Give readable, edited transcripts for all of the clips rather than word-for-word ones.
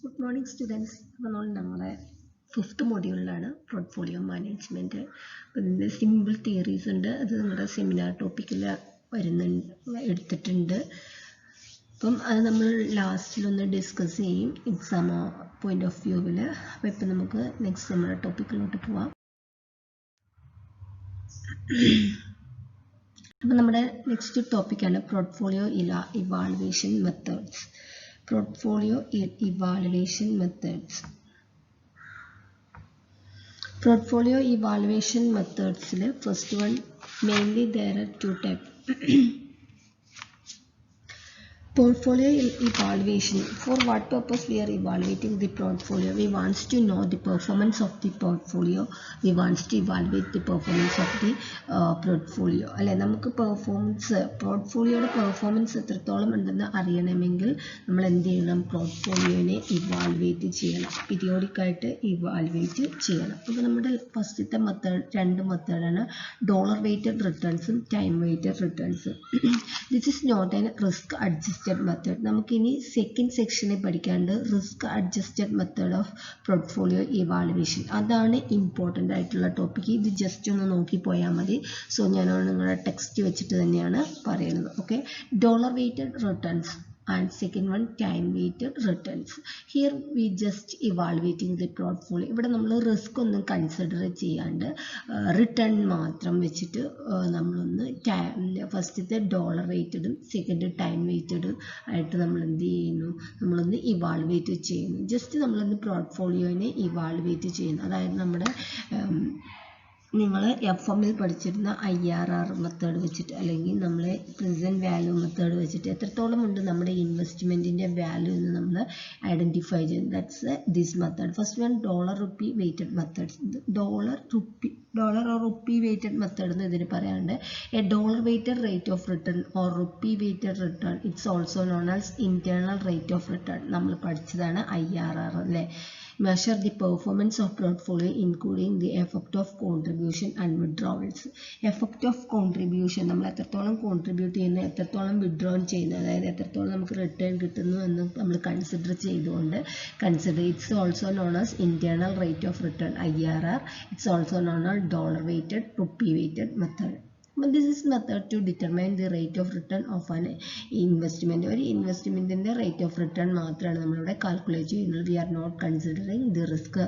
Good morning, students. നമ്മൾ നമ്മുടെ fifth മൊഡ്യൂളിലാണ് portfolio management. അപ്പം ഇതിൻ്റെ സിമ്പിൾ തിയറീസ് ഉണ്ട്, അത് നമ്മുടെ സെമിനാർ ടോപ്പിക്കിൽ എടുത്തിട്ടുണ്ട്. അപ്പം അത് നമ്മൾ ലാസ്റ്റിലൊന്ന് ഡിസ്കസ് ചെയ്യും എക്സാം പോയിന്റ് ഓഫ് വ്യൂവിൽ. അപ്പം ഇപ്പം നമുക്ക് നെക്സ്റ്റ് നമ്മുടെ ടോപ്പിക്കിലോട്ട് പോവാം. അപ്പം നമ്മുടെ നെക്സ്റ്റ് ടോപ്പിക്കാണ് portfolio evaluation methods. Portfolio evaluation methods. Portfolio evaluation methods. First one, mainly there are two types. Portfolio evaluation. For what purpose we are evaluating the portfolio? We want to know the performance of the portfolio. We want to evaluate the performance of the portfolio. അല്ലെ, നമുക്ക് പോർട്ട്ഫോളിയോയുടെ performance എത്രത്തോളം ഉണ്ടെന്ന് അറിയണമെങ്കിൽ നമ്മൾ എന്ത് ചെയ്യണം? പോർട്ട്ഫോളിയോനെ evaluate ചെയ്യണം, പീരിയോഡിക്കായിട്ട് evaluate ചെയ്യണം. അപ്പോൾ നമ്മുടെ ഫസ്റ്റത്തെ രണ്ട് മെത്തേഡാണ് ഡോളർ വെയ്റ്റഡ് റിട്ടേൺസും ടൈം വെയ്റ്റഡ് റിട്ടേൺസും. This is not an risk adjusted method. നമുക്കിനി സെക്കൻഡ് സെക്ഷനിൽ പഠിക്കാണ്ട് risk adjusted method of portfolio evaluation. അതാണ് ഇമ്പോർട്ടൻ്റ് ആയിട്ടുള്ള ടോപ്പിക്ക്. ഇത് ജസ്റ്റ് ഒന്ന് നോക്കി പോയാൽ മതി. സോ ഞാൻ നിങ്ങളുടെ ടെക്സ്റ്റ് വെച്ചിട്ട് തന്നെയാണ് പറയുന്നത്. Okay, dollar weighted returns and second one time weighted returns. Here we just evaluating the portfolio. ഇവിടെ നമ്മൾ റിസ്ക് ഒന്നും കൺസിഡർ ചെയ്യാണ്ട് റിട്ടേൺ മാത്രം വെച്ചിട്ട് നമ്മളൊന്ന് ഫസ്റ്റത്തെ ഡോളർ വെയ്റ്റഡും സെക്കൻഡ് ടൈം വെയ്റ്റഡും ആയിട്ട് നമ്മൾ എന്ത് ചെയ്യുന്നു? നമ്മളൊന്ന് ഇവാലുവേറ്റ് ചെയ്യുന്നു. ജസ്റ്റ് നമ്മളൊന്ന് പോർട്ട്ഫോളിയോനെ ഇവാലുവേറ്റ് ചെയ്യുന്നു. അതായത് നമ്മുടെ നിങ്ങൾ FM-ൽ പഠിച്ചിരുന്ന IRR മെത്തേഡ് വെച്ചിട്ട് അല്ലെങ്കിൽ നമ്മളെ പ്രസൻറ്റ് വാല്യൂ മെത്തേഡ് വെച്ചിട്ട് എത്രത്തോളം ഉണ്ട് നമ്മുടെ ഇൻവെസ്റ്റ്മെൻറ്റിൻ്റെ വാല്യൂ എന്ന് നമ്മൾ ഐഡൻറ്റിഫൈ ചെയ്യും. That's this method. First one dollar rupee weighted methods. Dollar or rupee weighted method എന്ന് ഇതിന് പറയാണ്ട് A dollar weighted rate of written or rupee weighted return. It's also known as internal rate of return. നമ്മൾ പഠിച്ചതാണ് IRR അല്ലേ. Measure the performance of portfolio including the effect of contribution and withdrawals. Effect of contribution, നമ്മൾ എത്രത്തോളം contribute ചെയ്യുന്നു, എത്രത്തോളം withdraw ചെയ്യുന്നു, അതായത് എത്രത്തോളം നമുക്ക് റിട്ടേൺ കിട്ടുന്നു എന്ന് നമ്മൾ കൺസിഡർ ചെയ്തുകൊണ്ട് it's also known as internal rate of return IRR. It's also known as dollar weighted rupee weighted method. This is method to determine the rate of return of an investment. ഒരു ഇൻവെസ്റ്റ്മെൻറ്റിൻ്റെ rate of return മാത്രമാണ് നമ്മളിവിടെ calculate ചെയ്യുന്നത്. We are not considering the risk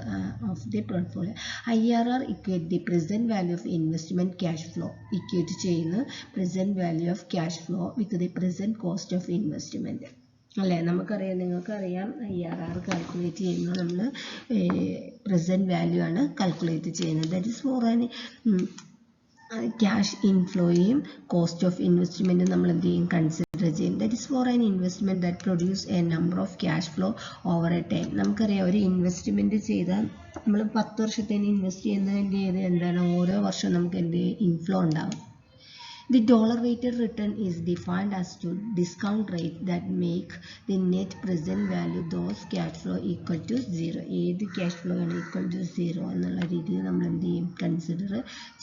of the portfolio. IRR equate the present value of investment cash flow. Equate ചെയ്യുന്ന present value of cash flow with the present cost of investment അല്ലേ. നമുക്കറിയാം, നിങ്ങൾക്കറിയാം IRR calculate ചെയ്യുന്നത് നമ്മൾ present value ആണ് calculate ചെയ്യുന്നത്. That is for an cash ഇൻഫ്ലോയും cost of ഇൻവെസ്റ്റ്മെൻറ്റും നമ്മൾ എന്ത് ചെയ്യും? കൺസിഡർ ചെയ്യും. That is for an investment that produce a number of cash flow over A time. നമുക്കറിയാം, ഒരു ഇൻവെസ്റ്റ്മെൻറ്റ് ചെയ്താൽ നമ്മൾ 10 വർഷത്തേന് ഇൻവെസ്റ്റ് ചെയ്യുന്നതിൻ്റെ എന്താണ്? ഓരോ വർഷവും നമുക്ക് എന്ത് ഇൻഫ്ലോ ഉണ്ടാകും. The dollar weighted return is defined as to discount rate that make the net present value those cash flow equal to 0. ഏത് cash flow ആണ് equal to 0 എന്നുള്ള രീതിയിൽ നമ്മൾ എന്ത് ചെയ്യും? കൺസിഡർ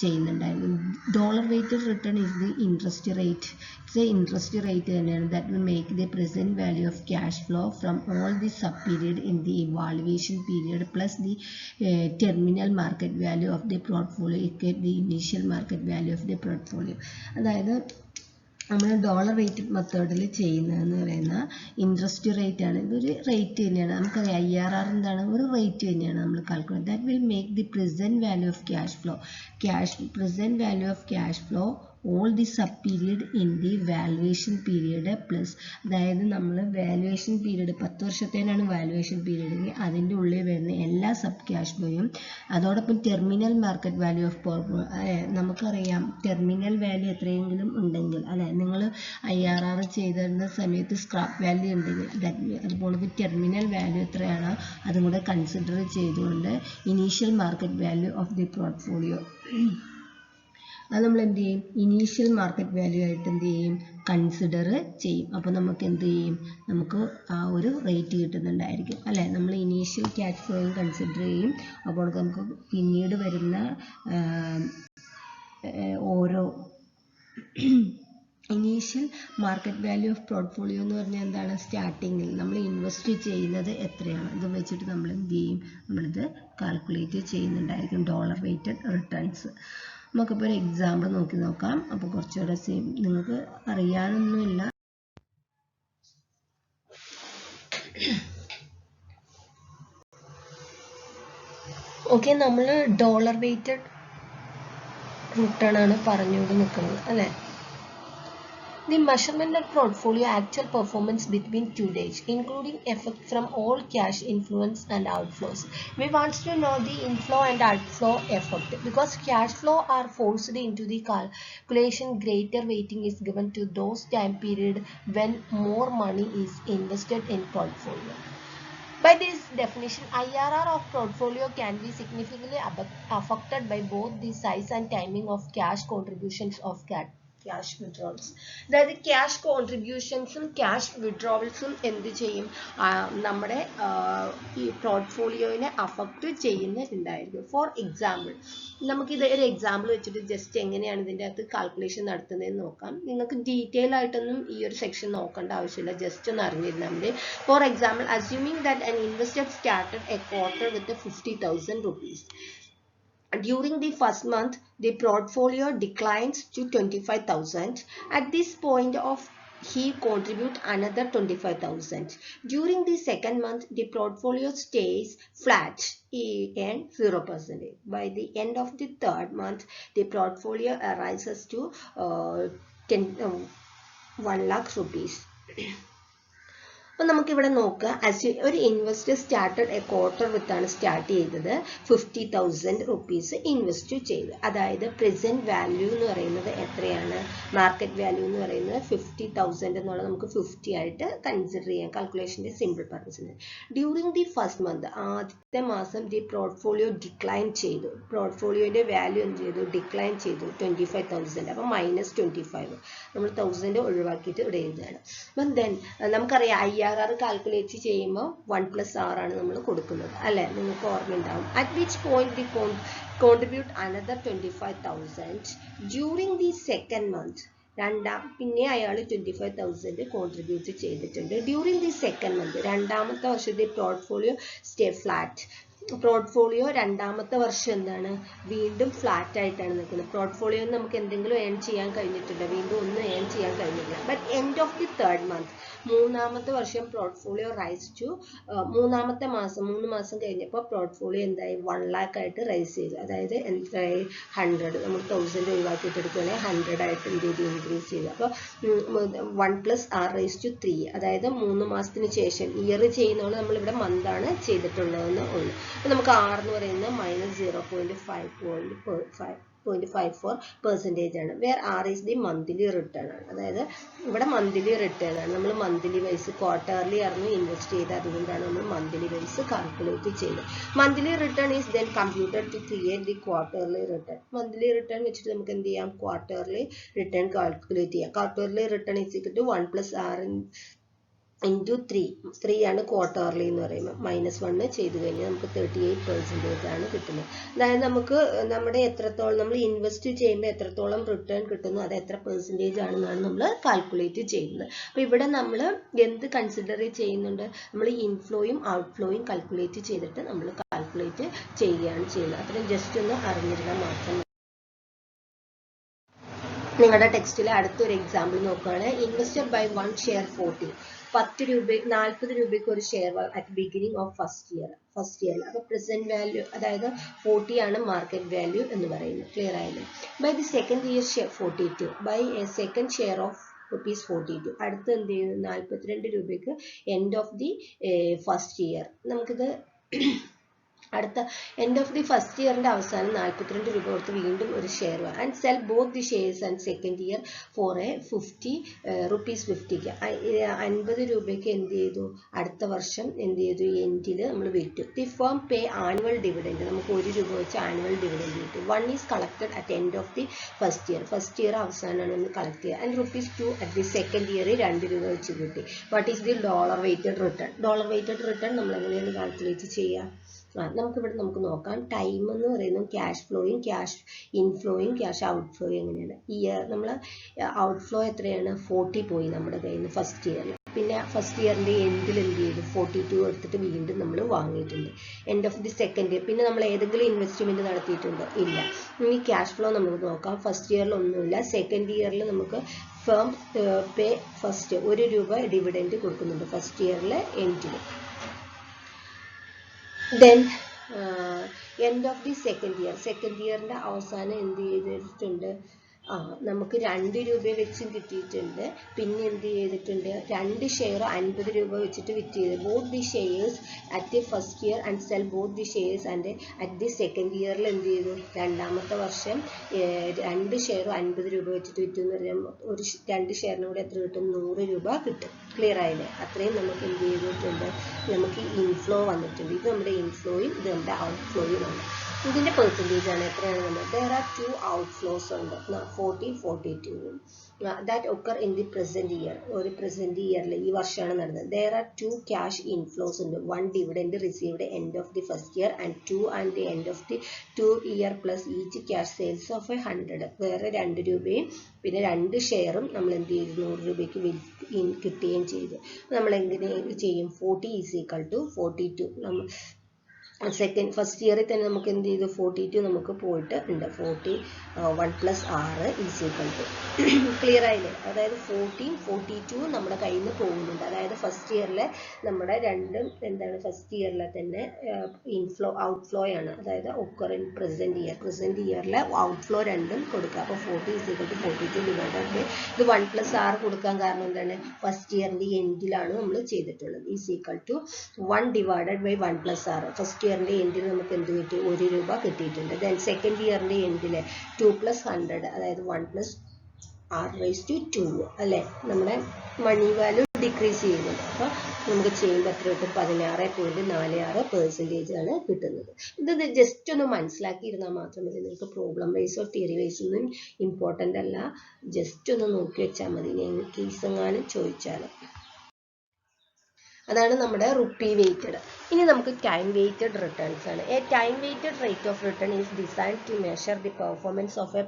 ചെയ്യുന്നുണ്ടായിരുന്നു. Dollar weighted return is the interest rate. It's a interest rate തന്നെയാണ് that will make the present value of cash flow from all the sub period in the evaluation period plus the terminal market value of the portfolio equal the initial market value of the portfolio. അതായത് നമ്മൾ dollar weighted മെത്തേഡിൽ ചെയ്യുന്നതെന്ന് പറയുന്ന interest rate ആണ്. ഇതൊരു rate തന്നെയാണ്. നമുക്കറിയാം IRR എന്താണ്? ഒരു റേറ്റ് തന്നെയാണ് നമ്മൾ calculate. That will make the present value of cash flow. Present value of cash flow all the sub period in the valuation period plus. അതായത് നമ്മൾ വാല്യുവേഷൻ പീരീഡ് 10 വർഷത്തേനാണ് വാല്യുവേഷൻ പീരീഡ് എങ്കിൽ അതിൻ്റെ ഉള്ളിൽ വരുന്ന എല്ലാ സബ് ക്യാഷ് ഫ്ലോയും അതോടൊപ്പം ടെർമിനൽ മാർക്കറ്റ് വാല്യൂ ഓഫ് നമുക്കറിയാം terminal value എത്രയെങ്കിലും ഉണ്ടെങ്കിൽ അല്ലെ, നിങ്ങൾ IRR ചെയ്തിരുന്ന സമയത്ത് സ്ക്രാപ്പ് വാല്യൂ ഉണ്ടെങ്കിൽ അതുപോലെ ടെർമിനൽ വാല്യൂ എത്രയാണോ അതും കൂടെ കൺസിഡർ ചെയ്തുകൊണ്ട് initial market value of the portfolio അത് നമ്മൾ എന്ത് ചെയ്യും? ഇനീഷ്യൽ മാർക്കറ്റ് വാല്യൂ ആയിട്ട് എന്ത് ചെയ്യും? കൺസിഡർ ചെയ്യും. അപ്പോൾ നമുക്ക് എന്ത് ചെയ്യും? നമുക്ക് ആ ഒരു റേറ്റ് കിട്ടുന്നുണ്ടായിരിക്കും അല്ലേ. നമ്മൾ ഇനീഷ്യൽ ക്യാഷ് ഫ്ലോയും കൺസിഡർ ചെയ്യും. അപ്പോൾ നമുക്ക് പിന്നീട് വരുന്ന ഓരോ initial market value of portfolio എന്ന് പറഞ്ഞാൽ എന്താണ്? സ്റ്റാർട്ടിങ്ങിൽ നമ്മൾ ഇൻവെസ്റ്റ് ചെയ്യുന്നത് എത്രയാണ് ഇത് വെച്ചിട്ട് നമ്മൾ എന്ത് ചെയ്യും? നമ്മളിത് കാൽക്കുലേറ്റ് ചെയ്യുന്നുണ്ടായിരിക്കും ഡോളർ വെയ്റ്റഡ് റിട്ടേൺസ്. നമുക്കിപ്പോൾ ഒരു എക്സാമ്പിൾ നോക്കി നോക്കാം. അപ്പോൾ കുറച്ചുകൂടെ നിങ്ങൾക്ക് അറിയാനൊന്നുമില്ല. ഓക്കെ, നമ്മൾ ഡോളർ വെയ്റ്റഡ് റിട്ടേൺ ആണ് പറഞ്ഞുകൊണ്ട് നിൽക്കുന്നത് അല്ലേ? The measurement of portfolio actual performance between 2 days, including effect from all cash influence and outflows. We want to know the inflow and outflow effect because cash flow are forced into the calculation. Greater weighting is given to those time period when more money is invested in portfolio. By this definition, IRR of portfolio can be significantly affected by both the size and timing of cash contributions of cash withdrawals. അതായത് cash കോൺട്രിബ്യൂഷൻസും cash വിഡ്രോവൽസും എന്ത് ചെയ്യും? നമ്മുടെ ഈ പോർട്ട്ഫോളിയോനെ affect ചെയ്യുന്നുണ്ടായിരിക്കും. For example, നമുക്കിത് ഒരു example വെച്ചിട്ട് just എങ്ങനെയാണ് ഇതിൻ്റെ അകത്ത് കാൽക്കുലേഷൻ നടത്തുന്നതെന്ന് നോക്കാം. നിങ്ങൾക്ക് ഡീറ്റെയിൽ ആയിട്ടൊന്നും ഈ ഒരു സെക്ഷൻ നോക്കേണ്ട ആവശ്യമില്ല, ജസ്റ്റ് ഒന്ന് അറിഞ്ഞിരുന്നാൽ മതി. For example, assuming that an investor started a quarter with 50,000 rupees. During the first month, the portfolio declines to 25,000. At this point he contribute another 25,000. During the second month, the portfolio stays flat and 0%. By the end of the third month, the portfolio rises to 1 lakh rupees. അപ്പോൾ നമുക്കിവിടെ നോക്കുക, ഒരു investor started A quarter വിത്താണ് start ചെയ്തത്. 50,000 rupees invest ചെയ്തു. അതായത് present value എന്ന് പറയുന്നത് എത്രയാണ്? മാർക്കറ്റ് വാല്യൂ എന്ന് പറയുന്നത് 50,000 എന്നുള്ളത് നമുക്ക് 50 ആയിട്ട് കൺസിഡർ ചെയ്യാം കാൽക്കുലേഷൻ്റെ സിമ്പിൾ പർപ്പസിന്. ഡ്യൂറിങ് ദി ഫസ്റ്റ് മന്ത്, ആദ്യത്തെ മാസം ദി പോർട്ട്ഫോളിയോ ഡിക്ലൈൻ ചെയ്തു. പോർട്ട്ഫോളിയോയുടെ വാല്യൂ എന്ത് ചെയ്തു? ഡിക്ലൈൻ ചെയ്തു 25,000. അപ്പോൾ -25 നമ്മൾ 1000 ഒഴിവാക്കിയിട്ട് ഇവിടെ എഴുതുകയാണ്. അപ്പം ദെൻ നമുക്കറിയാം IRR കാൽക്കുലേറ്റ് ചെയ്യുമ്പോൾ 1+R ആണ് നമ്മൾ കൊടുക്കുന്നത് അല്ലേ? നിങ്ങൾക്ക് ഓർമ്മയുണ്ടാവും. At which point the contribute another 25,000 during the second month. പിന്നെ അയാൾ 25,000 കോൺട്രിബ്യൂട്ട് ചെയ്തിട്ടുണ്ട്. ഡ്യൂറിങ് ദി സെക്കൻഡ് മന്ത്, രണ്ടാമത്തെ വർഷത്തെ പോർട്ട്ഫോളിയോ സ്റ്റേ ഫ്ലാറ്റ്. പോർട്ട്ഫോളിയോ രണ്ടാമത്തെ വർഷം എന്താണ്? വീണ്ടും ഫ്ലാറ്റ് ആയിട്ടാണ് നിൽക്കുന്നത്. പോർട്ട്ഫോളിയോയിൽ നമുക്ക് എന്തെങ്കിലും ഏൺ ചെയ്യാൻ കഴിഞ്ഞിട്ടുണ്ട്? വീണ്ടും ഒന്നും ഏൺ ചെയ്യാൻ കഴിഞ്ഞില്ല. But end of the third month, മൂന്നാമത്തെ വർഷം പോർട്ട്ഫോളിയോ റൈസ് ടു, മൂന്നാമത്തെ മാസം 3 മാസം കഴിഞ്ഞപ്പോൾ പോർട്ട്ഫോളിയോ എന്തായി? 1 lakh ആയിട്ട് റൈസ് ചെയ്തു. അതായത് എന്തായി? 100, നമ്മൾ 1000 ഒഴിവാക്കിയിട്ട് എടുക്കുകയാണെങ്കിൽ 100 ആയിട്ട് എന്ത് ചെയ്തു? ഇൻക്രീസ് ചെയ്തു. അപ്പോൾ 1+R⁻3, അതായത് 3 മാസത്തിന് ശേഷം, ഇയർ ചെയ്യുന്നതാണ് നമ്മളിവിടെ മന്താണ് ചെയ്തിട്ടുള്ളതെന്ന് ഉള്ളു. അപ്പോൾ നമുക്ക് R എന്ന് പറയുന്നത് -0.54% ആണ്. Where R is the monthly return ആണ്. അതായത് ഇവിടെ മന്ത്ലി റിട്ടേൺ ആണ്. നമ്മൾ മന്ത്ലി വൈസ്, ക്വാർട്ടർലി ആയിരുന്നു ഇൻവെസ്റ്റ് ചെയ്ത്, അതുകൊണ്ടാണ് നമ്മൾ മന്ത്ലി വൈസ് കാൽക്കുലേറ്റ് ചെയ്തത്. Monthly return is then computed to create the quarterly return. Monthly return വെച്ചിട്ട് നമുക്ക് എന്ത് ചെയ്യാം? ക്വാർട്ടർലി റിട്ടേൺ കാൽക്കുലേറ്റ് ചെയ്യാം. Quarterly return is equal to 1+R into 3 ആണ് ക്വാർട്ടർലി എന്ന് പറയുമ്പോൾ. -1 ചെയ്ത് കഴിഞ്ഞാൽ നമുക്ക് 38% ആണ് കിട്ടുന്നത്. അതായത് നമുക്ക് നമ്മുടെ എത്രത്തോളം നമ്മൾ ഇൻവെസ്റ്റ് ചെയ്യുമ്പോൾ എത്രത്തോളം റിട്ടേൺ കിട്ടുന്നു, അത് എത്ര പെർസെൻറ്റേജ് ആണെന്നാണ് നമ്മൾ കാൽക്കുലേറ്റ് ചെയ്യുന്നത്. അപ്പോൾ ഇവിടെ നമ്മൾ എന്ത് കൺസിഡർ ചെയ്യുന്നുണ്ട്? നമ്മൾ ഇൻഫ്ലോയും ഔട്ട്ഫ്ലോയും കാൽക്കുലേറ്റ് ചെയ്തിട്ട് നമ്മൾ കാൽക്കുലേറ്റ് ചെയ്യുകയാണ് ചെയ്യുന്നത്. അത്രയും ജസ്റ്റ് ഒന്ന് അറിഞ്ഞിരുന്നാൽ മാത്രം. നിങ്ങളുടെ ടെക്സ്റ്റിൽ അടുത്തൊരു എക്സാമ്പിൾ നോക്കുകയാണ്. Invested by 1 share 40. 40 രൂപയ്ക്ക് ഒരു share at beginning of first year. അപ്പോൾ പ്രസന്റ് വാല്യൂ, അതായത് 40 ആണ് മാർക്കറ്റ് വാല്യൂ എന്ന് പറയുന്നത്. ക്ലിയർ ആയില്ലേ? By the second year 42, by a second share of ₹42. അടുത്ത് എന്ത് ചെയ്യുന്നു? 42 രൂപയ്ക്ക് end of the first year. നമുക്കിത് അടുത്ത എൻഡ് ഓഫ് ദി ഫസ്റ്റ് ഇയറിന്റെ അവസാനം 42 രൂപ കൊടുത്ത് വീണ്ടും ഒരു share and sell both the shares and second year for a ₹50ക്ക് 50 രൂപയ്ക്ക് എന്ത് ചെയ്തു? അടുത്ത വർഷം എന്ത് ചെയ്തു? എൻഡിൽ നമ്മൾ വിറ്റു. The firm pay annual dividend. നമുക്ക് 1 രൂപ വെച്ച് ആനുവൽ ഡിവിഡൻഡ് കിട്ടും. 1 is collected at end of the first year അവസാനമാണ് നമ്മൾ കളക്ട് ചെയ്യുക. And ₹2 at the second year 2 രൂപ വെച്ച് കിട്ടി. What is the dollar weighted return? Dollar weighted return നമ്മൾ എങ്ങനെയാണ് കാൽക്കുലേറ്റ് ചെയ്യുക? നമുക്കിവിടെ നമുക്ക് നോക്കാം ടൈം എന്ന് പറയുന്നത് ക്യാഷ് ഫ്ലോയും ക്യാഷ് ഇൻഫ്ലോയും ക്യാഷ് ഔട്ട്ഫ്ലോയും എങ്ങനെയാണ്. ഇയർ നമ്മൾ ഔട്ട്ഫ്ലോ എത്രയാണ് 40 പോയി നമ്മുടെ കയ്യിൽ നിന്ന് ഫസ്റ്റ് ഇയറിൽ. പിന്നെ ഫസ്റ്റ് ഇയറിൻ്റെ എൻഡിൽ എന്ത് ചെയ്തു 42 എടുത്തിട്ട് വീണ്ടും നമ്മൾ വാങ്ങിയിട്ടുണ്ട്. End of the second year പിന്നെ നമ്മൾ ഏതെങ്കിലും ഇൻവെസ്റ്റ്മെൻറ്റ് നടത്തിയിട്ടുണ്ടോ? ഇല്ല. ഇനി ക്യാഷ് ഫ്ലോ നമുക്ക് നോക്കാം. ഫസ്റ്റ് ഇയറിൽ ഒന്നുമില്ല. സെക്കൻഡ് ഇയറിൽ നമുക്ക് ഫേം പേ ഫസ്റ്റ് 1 രൂപ ഡിവിഡൻഡ് കൊടുക്കുന്നുണ്ട് ഫസ്റ്റ് ഇയറിലെ എൻഡിൽ. Then end of the second ഇയറിൻ്റെ അവസാനം എന്ത് ചെയ്തിട്ടുണ്ട്? നമുക്ക് 2 രൂപ വെച്ചും കിട്ടിയിട്ടുണ്ട്. പിന്നെ എന്ത് ചെയ്തിട്ടുണ്ട്? 2 ഷെയർ 50 രൂപ വെച്ചിട്ട് വിറ്റ് ചെയ്ത് both the shares at the first year and sell both the shares and at the second ഇയറിൽ എന്ത് ചെയ്തു? രണ്ടാമത്തെ വർഷം 2 ഷെയർ 50 രൂപ വെച്ചിട്ട് വിറ്റു എന്ന് പറഞ്ഞാൽ 2 ഷെയറിന് കൂടെ എത്ര കിട്ടും? 100 രൂപ കിട്ടും. ക്ലിയർ ആയില്ലേ? അത്രയും നമുക്ക് എന്ത് ചെയ്തിട്ടുണ്ട്? നമുക്ക് ഇൻഫ്ലോ വന്നിട്ടുണ്ട്. ഇത് നമ്മുടെ ഇൻഫ്ലോയും ഇത് നമ്മുടെ ഔട്ട്ഫ്ലോയും ആണ്. ഇതിൻ്റെ പെർസെൻറ്റേജ് ആണ് എത്രയാണ് നമ്മൾ. ദർ ആർ 2 ഔട്ട്ഫ്ലോസ് ഉണ്ട് 40, 42 that occur in the present year. ഒരു പ്രസന്റ് ഇയറിൽ ഈ വർഷമാണ് നടന്നത്. There are 2 cash inflows ഉണ്ട്. 1 dividend received end of the first year and 2 and the end of the 2 year plus each cash sales of 100. വേറെ 2 രൂപയും പിന്നെ 2 ഷെയറും നമ്മൾ എന്ത് ചെയ്തു? 100 രൂപയ്ക്ക് കിട്ടുകയും ചെയ്തു. നമ്മൾ എങ്ങനെ ചെയ്യും? 40 is equal to 42. നമ്മൾ ഫസ്റ്റ് ഇയറിൽ തന്നെ നമുക്ക് എന്ത് ചെയ്തു? 42 നമുക്ക് പോയിട്ട് ഉണ്ട്. 41 + 6 ഈസ് ഈക്വൽ ടു ക്ലിയർ ആയില്ലേ? അതായത് 40, 42 നമ്മുടെ കയ്യിൽ നിന്ന് പോകുന്നുണ്ട്. അതായത് ഫസ്റ്റ് ഇയറിലെ നമ്മുടെ രണ്ടും എന്താണ്? ഫസ്റ്റ് ഇയറിലെ തന്നെ ഇൻഫ്ലോ ഔട്ട്ഫ്ലോ ആണ്. അതായത് ഒക്കർ ഇൻ പ്രസന്റ് ഇയറിലെ ഔട്ട്ഫ്ലോ രണ്ടും കൊടുക്കുക. അപ്പോൾ 40 is equal to 42 divided by ഇത് 1 + 6 കൊടുക്കാൻ കാരണം എന്താണ്? ഫസ്റ്റ് ഇയറിൻ്റെ എൻഡിലാണ് നമ്മൾ ചെയ്തിട്ടുള്ളത്. Is equal to 1 divided by 1 + 6. First ഇയറിൻ്റെ എൻഡിൽ നമുക്ക് എന്ത് കിട്ടി? 1 രൂപ കിട്ടിയിട്ടുണ്ട്. ദെൻ സെക്കൻഡ് ഇയറിൻ്റെ എൻഡിൽ 2 + 100 അതായത് 1 + r⁻². അല്ലേ? നമ്മുടെ മണി വാല്യൂ ഡിക്രീസ് ചെയ്യുന്നുണ്ട്. അപ്പോൾ നമുക്ക് ചെയ്യുമ്പോൾ എത്ര കിട്ടും? 16.46% ആണ് കിട്ടുന്നത്. ഇത് ജസ്റ്റ് ഒന്ന് മനസ്സിലാക്കിയിരുന്നാൽ മാത്രം മതി. നിങ്ങൾക്ക് പ്രോബ്ലം വൈസോ തിയറി വൈസോ ഒന്നും ഇമ്പോർട്ടൻ്റ് അല്ല. ജസ്റ്റ് ഒന്ന് നോക്കി വെച്ചാൽ മതി. ഞാൻ കേസ് എങ്ങാനും ചോദിച്ചാൽ അതാണ് നമ്മുടെ റുപ്പി വെയ്റ്റഡ്. ഇനി നമുക്ക് ടൈം വെയ്റ്റഡ് റിട്ടേൺസ് ആണ്. A time weighted rate of return is design to measure the performance of a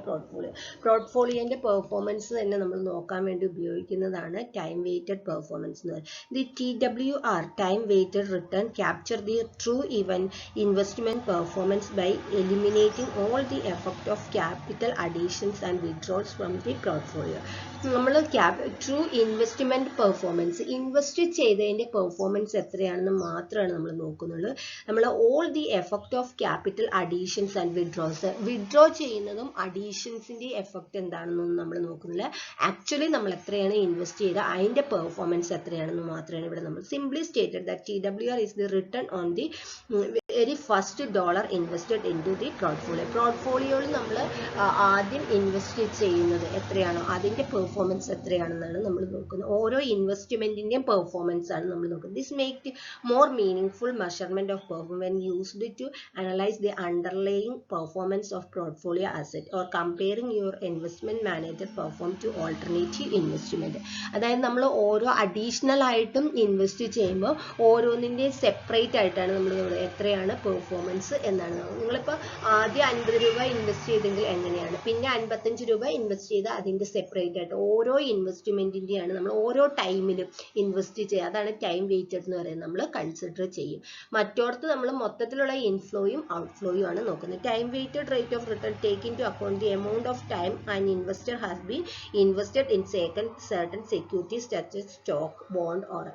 പോർട്ട്ഫോളിയോൻ്റെ പെർഫോമൻസ് തന്നെ നമ്മൾ നോക്കാൻ വേണ്ടി ഉപയോഗിക്കുന്നതാണ് ടൈം വെയ്റ്റഡ് പെർഫോമൻസ് എന്ന് പറയുന്നത്. The TWR time weighted return capture the true investment performance by eliminating all the effect of capital additions and withdrawals from the portfolio. നമ്മൾ true investment performance invest ചെയ്തതിൻ്റെ performance എത്രയാണെന്ന് മാത്രമാണ് നമ്മൾ നോക്കുന്നുള്ളൂ. നമ്മൾ all the effect of capital additions and withdrawals withdraw ചെയ്യുന്നതും അഡീഷൻസിൻ്റെ effect എന്താണെന്നൊന്നും നമ്മൾ നോക്കുന്നില്ല. ആക്ച്വലി നമ്മൾ എത്രയാണ് ഇൻവെസ്റ്റ് ചെയ്ത് അതിൻ്റെ പെർഫോമൻസ് എത്രയാണെന്ന് മാത്രമാണ് ഇവിടെ നമ്മൾ simply stated that TWR is the return on the very first dollar invested into the പോർട്ട്ഫോളിയോയിൽ നമ്മൾ ആദ്യം ഇൻവെസ്റ്റ് ചെയ്യുന്നത് എത്രയാണോ അതിൻ്റെ പെർഫോമൻസ് എത്രയാണെന്നാണ് നമ്മൾ നോക്കുന്നത്. ഓരോ ഇൻവെസ്റ്റ്മെൻറ്റിൻ്റെയും പെർഫോമൻസ് ആണ് നമ്മൾ നോക്കുന്നത്. This make more meaningful measurement of performance when used to analyse the underlying performance of portfolio asset or comparing your investment manager perform to alternative investment. അതായത് നമ്മൾ ഓരോ അഡീഷണൽ ആയിട്ടും ഇൻവെസ്റ്റ് ചെയ്യുമ്പോൾ ഓരോന്നിൻ്റെ സെപ്പറേറ്റ് ആയിട്ടാണ് നമ്മൾ എത്രയാണ് പെർഫോമൻസ് എന്നാണ്. നിങ്ങളിപ്പോൾ ആദ്യം 50 രൂപ ഇൻവെസ്റ്റ് ചെയ്തെങ്കിൽ എങ്ങനെയാണ്, പിന്നെ 55 രൂപ ഇൻവെസ്റ്റ് ചെയ്ത് അതിൻ്റെ സെപ്പറേറ്റ് ആയിട്ട് ഓരോ ഇൻവെസ്റ്റ്മെൻറ്റിൻ്റെയാണ് നമ്മൾ ഓരോ ടൈമിലും ഇൻവെസ്റ്റ് ചെയ്യുക. അതാണ് ടൈം വെയ്റ്റഡ് എന്ന് പറയുന്നത്. നമ്മൾ കൺസിഡർ ചെയ്യും. മറ്റോടത്ത് നമ്മൾ മൊത്തത്തിലുള്ള ഇൻഫ്ലോയും ഔട്ട്ഫ്ലോയും ആണ് നോക്കുന്നത്. Time weighted rate of return take into account the amount of time and investor has been invested in certain securities such as stock, bond or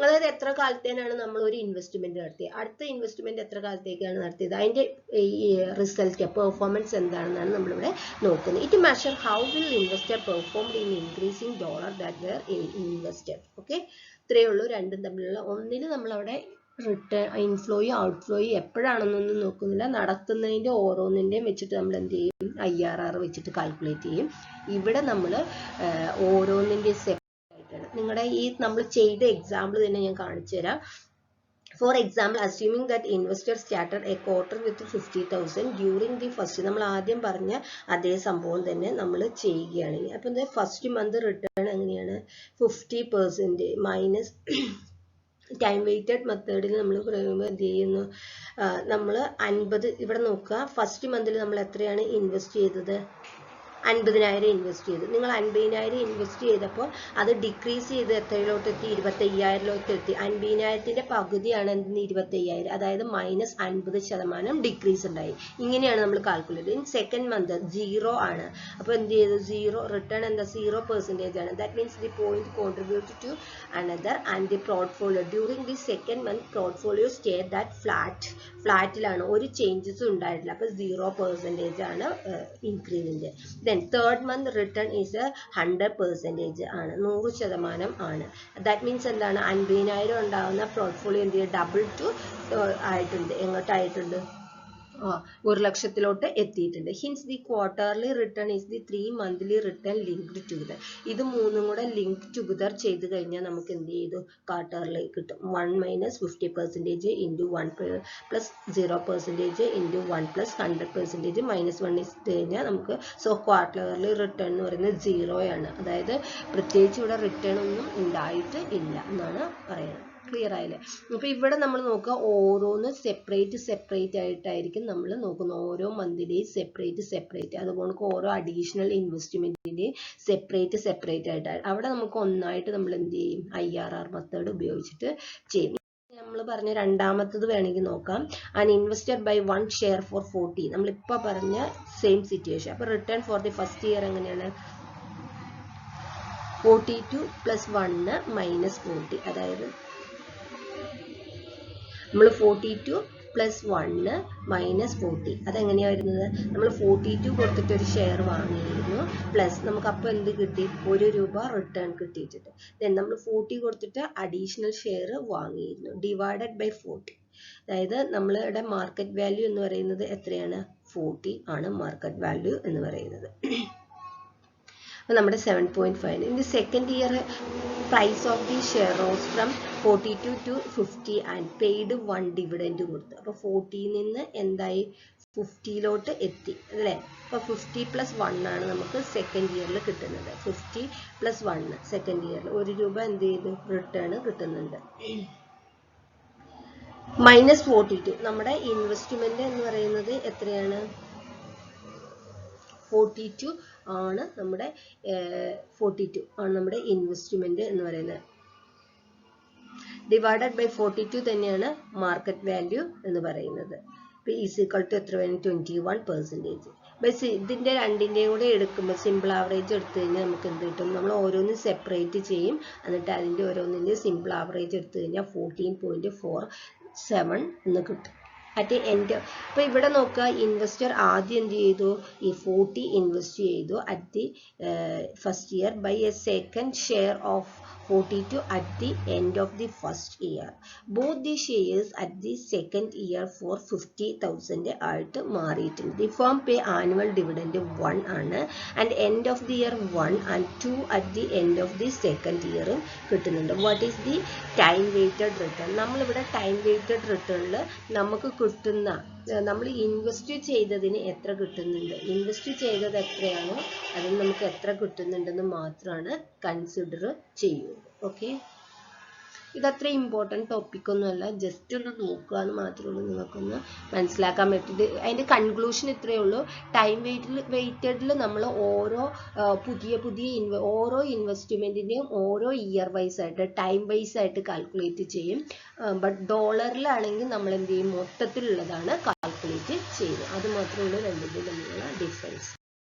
അതായത് എത്ര കാലത്തേനാണ് നമ്മൾ ഒരു ഇൻവെസ്റ്റ്മെന്റ് നടത്തിയത്, അടുത്ത ഇൻവെസ്റ്റ്മെന്റ് എത്ര കാലത്തേക്കാണ് നടത്തിയത്, അതിന്റെ റിസൾട്ട് പെർഫോമൻസ് എന്താണെന്നാണ് നമ്മളിവിടെ നോക്കുന്നത്. It measure how will investor performed in increasing dollar that were invested. Okay, ഇത്രയേ ഉള്ളൂ രണ്ടും തമ്മിലുള്ള. ഒന്നിന് നമ്മളവിടെ റിട്ടേൺ ഇൻഫ്ലോയും ഔട്ട്ഫ്ലോയും എപ്പോഴാണെന്നൊന്നും നോക്കുന്നില്ല, നടത്തുന്നതിൻ്റെ ഓരോന്നിൻ്റെയും വെച്ചിട്ട് നമ്മൾ എന്ത് ചെയ്യും, IRR വെച്ചിട്ട് കാൽക്കുലേറ്റ് ചെയ്യും. ഇവിടെ നമ്മൾ ഓരോന്നിൻ്റെ സെപ്പറേറ്റ് ആയിട്ടാണ്. നിങ്ങളുടെ ഈ നമ്മൾ ചെയ്ത എക്സാമ്പിൾ തന്നെ ഞാൻ കാണിച്ചു തരാം. For example, assuming that investor started a quarter with 50,000 during the first, നമ്മൾ ആദ്യം പറഞ്ഞ അതേ സംഭവം തന്നെ നമ്മൾ ചെയ്യുകയാണെങ്കിൽ അപ്പം ഫസ്റ്റ് മന്ത് റിട്ടേൺ എങ്ങനെയാണ് 50% മൈനസ് ടൈം വെയ്റ്റഡ് മെത്തേഡിൽ നമ്മൾ പറയുമ്പോൾ എന്ത് ചെയ്യുന്നു, നമ്മൾ 50 ഇവിടെ നോക്കുക, ഫസ്റ്റ് മന്തിൽ നമ്മൾ എത്രയാണ് ഇൻവെസ്റ്റ് ചെയ്തത്, 50,000 ഇൻവെസ്റ്റ് ചെയ്തു. നിങ്ങൾ 50,000 ഇൻവെസ്റ്റ് ചെയ്തപ്പോൾ അത് ഡിക്രീസ് ചെയ്ത് എത്രയിലോട്ട് എത്തി, 25,000 എത്തി. 50,000ന്റെ പകുതിയാണ് എന്തെന്ന് 25,000, അതായത് -50% ഡിക്രീസ് ഉണ്ടായി. ഇങ്ങനെയാണ് നമ്മൾ കാൽക്കുലേറ്റ്. ഇൻ സെക്കൻഡ് മന്ത് 0 ആണ്. അപ്പോൾ എന്ത് ചെയ്തു, 0 റിട്ടേൺ എന്താ 0% ആണ്. That means the point contribute to another and the portfolio during the second month portfolio stay that ഫ്ലാറ്റിലാണ്, ഒരു ചേഞ്ചസും ഉണ്ടായിട്ടില്ല. അപ്പോൾ 0% ആണ് ഇൻക്രീസിന്റെ. Then third month return is a 100% ആണ്, 100% ആണ്. That means എന്താണ്, 50,000 ഉണ്ടാവുന്ന പോർട്ട്ഫോളിയോ എന്ത് ചെയ്യുക, ഡബിൾ ടു ആയിട്ടുണ്ട്. എങ്ങോട്ടായിട്ടുണ്ട്, 1,00,000 എത്തിയിട്ടുണ്ട്. Hints the quarterly return is the 3 monthly return linked together. ഇത് മൂന്നും കൂടെ ലിങ്ക് ടുഗദർ ചെയ്ത് കഴിഞ്ഞാൽ നമുക്ക് എന്ത് ചെയ്തു, ക്വാർട്ടർലി കിട്ടും. 1 - 50% ഇൻറ്റു 1 പ്ലസ് 0% ഇൻറ്റു 1 പ്ലസ് 100% -1 ഇട്ട് കഴിഞ്ഞാൽ നമുക്ക് ക്വാർട്ടർലി റിട്ടേൺ എന്ന് പറയുന്നത് 0 ആണ്. അതായത് പ്രത്യേകിച്ച് ഇവിടെ റിട്ടേൺ ഒന്നും ഉണ്ടായിട്ട് ഇല്ല എന്നാണ് പറയുന്നത്. ക്ലിയർ ആയില്ലേ? അപ്പോൾ ഇവിടെ നമ്മൾ നോക്കുക, ഓരോന്ന് സെപ്പറേറ്റ് ആയിട്ടായിരിക്കും നമ്മൾ നോക്കുന്നത്. ഓരോ മന്തിലെയും സെപ്പറേറ്റ്, അതുപോലെ ഓരോ അഡീഷണൽ ഇൻവെസ്റ്റ്മെന്റിന്റെയും സെപ്പറേറ്റ് ആയിട്ട്. അവിടെ നമുക്ക് ഒന്നായിട്ട് നമ്മൾ എന്ത് ചെയ്യും, IRR മെത്തേഡ് ഉപയോഗിച്ചിട്ട് ചെയ്യും. നമ്മൾ പറഞ്ഞ രണ്ടാമത്തത് വേണമെങ്കിൽ നോക്കാം. And invested by 1 share for 40. നമ്മളിപ്പോൾ പറഞ്ഞ സെയിം സിറ്റുവേഷൻ. അപ്പോൾ return for the first year എങ്ങനെയാണ്, 42 + 1 - 40. അതായത് നമ്മൾ 42 + 1 - 40. അതെങ്ങനെയാണ് വരുന്നത്, നമ്മൾ 42 കൊടുത്തിട്ട് ഒരു ഷെയർ വാങ്ങിയിരുന്നു, പ്ലസ് നമുക്ക് അപ്പോൾ എന്ത് കിട്ടി, ₹1 റിട്ടേൺ കിട്ടിയിട്ടുണ്ട്. ദെൻ നമ്മൾ 40 കൊടുത്തിട്ട് അഡീഷണൽ ഷെയർ വാങ്ങിയിരുന്നു, ഡിവൈഡഡ് ബൈ 40. അതായത് നമ്മളുടെ മാർക്കറ്റ് വാല്യൂ എന്ന് പറയുന്നത് എത്രയാണ്, 40 ആണ് മാർക്കറ്റ് വാല്യൂ എന്ന് പറയുന്നത്. നമ്മുടെ 7.5. In the second year price of the share rose from 42 to 50 and paid 1 dividend കൊടുത്തു. അപ്പോൾ 40 നിന്ന് എന്തായി, 50 എത്തി അല്ലേ. അപ്പോൾ 50 + 1 ആണ് നമുക്ക് സെക്കൻഡ് ഇയറിൽ കിട്ടുന്നത്. 50 + 1 സെക്കൻഡ് ഇയറിൽ ₹1 എന്ത് ചെയ്തു, റിട്ടേൺ കിട്ടുന്നുണ്ട്. -42 നമ്മുടെ ഇൻവെസ്റ്റ്മെന്റ് എന്ന് പറയുന്നത് എത്രയാണ്, 42 ആണ് നമ്മുടെ 42 ആണ് നമ്മുടെ ഇൻവെസ്റ്റ്മെന്റ് എന്ന് പറയുന്നത്. ഡിവൈഡഡ് ബൈ 42 തന്നെയാണ് മാർക്കറ്റ് വാല്യൂ എന്ന് പറയുന്നത്. ഇപ്പോൾ ഈക്വൽ ടു എത്ര വേണം, 21%. ബസ് ഇതിൻ്റെ രണ്ടിൻ്റെയും കൂടെ എടുക്കുമ്പോൾ സിമ്പിൾ ആവറേജ് എടുത്തു കഴിഞ്ഞാൽ നമുക്ക് എന്ത് കിട്ടും, നമ്മൾ ഓരോന്നും സെപ്പറേറ്റ് ചെയ്യും, എന്നിട്ട് അതിൻ്റെ ഓരോന്നിൻ്റെ സിമ്പിൾ ആവറേജ് എടുത്തു കഴിഞ്ഞാൽ 14.47 എന്ന് കിട്ടും അറ്റ് എൻഡ്. അപ്പോൾ ഇവിടെ നോക്കുക, ഇൻവെസ്റ്റർ ആദ്യം എന്ത് ചെയ്തു, ഈ 40 ഇൻവെസ്റ്റ് ചെയ്തു at the first year, by a second share of 42 at the end of the first year. Both the shares at the second year for 50,000 ആയിട്ട് മാറിയിട്ടുണ്ട്. The firm pay annual dividend 1 ആണ്, and end of the year 1 and 2 at the end of the second year കിട്ടുന്നുണ്ട്. What is the time weighted return? നമ്മളിവിടെ time weighted റിട്ടേണിൽ നമുക്ക് കിട്ടുന്ന, നമ്മൾ invest ചെയ്തതിന് എത്ര കിട്ടുന്നുണ്ട്, ഇൻവെസ്റ്റ് ചെയ്തത് എത്രയാണോ അതിന് നമുക്ക് എത്ര കിട്ടുന്നുണ്ടെന്ന് മാത്രമാണ് കൺസിഡർ ചെയ്യുന്നത്. ഓക്കെ, ഇതത്ര ഇമ്പോർട്ടൻറ്റ് ടോപ്പിക്കൊന്നുമല്ല, ജസ്റ്റ് ഒന്ന് നോക്കുക എന്ന് മാത്രമേ ഉള്ളൂ, നിങ്ങൾക്കൊന്ന് മനസ്സിലാക്കാൻ പറ്റിയത്. അതിൻ്റെ കൺക്ലൂഷൻ ഇത്രയേ ഉള്ളൂ. ടൈം വെയ്റ്റഡിൽ നമ്മൾ ഓരോ ഓരോ ഇൻവെസ്റ്റ്മെൻറ്റിൻ്റെയും ഓരോ ഇയർ വൈസ് ആയിട്ട്, ടൈം വൈസ് ആയിട്ട് കാൽക്കുലേറ്റ് ചെയ്യും. ബട്ട് ഡോളറിലാണെങ്കിൽ നമ്മൾ എന്ത് ചെയ്യും, മൊത്തത്തിലുള്ളതാണ് കാൽക്കുലേറ്റ് ചെയ്യുന്നത്. അത് മാത്രമേ ഉള്ളൂ രണ്ടിൻ്റെയും തമ്മിലുള്ള ഡിഫറൻസ്.